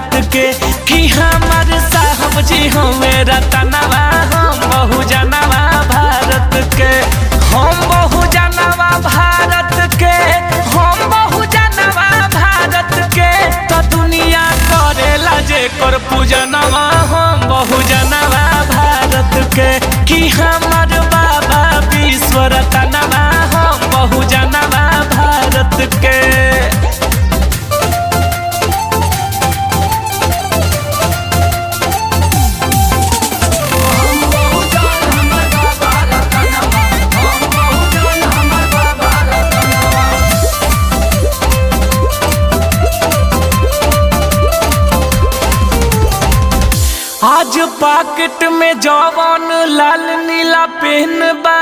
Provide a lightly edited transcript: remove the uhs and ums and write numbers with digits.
भारत के कि हमारे साहब जी हमें रतनवा हम बहुजनवा भारत के हम बहुजनवा भारत के हम बहुजनवा भारत के तो दुनिया करेला जे कर पूजनवा हम बहुजनवा भारत के कि हमार बाबा विश्व रतनवा हम बहुजनवा भारत के। आज पॉकेट में जवान लाल नीला पेन बा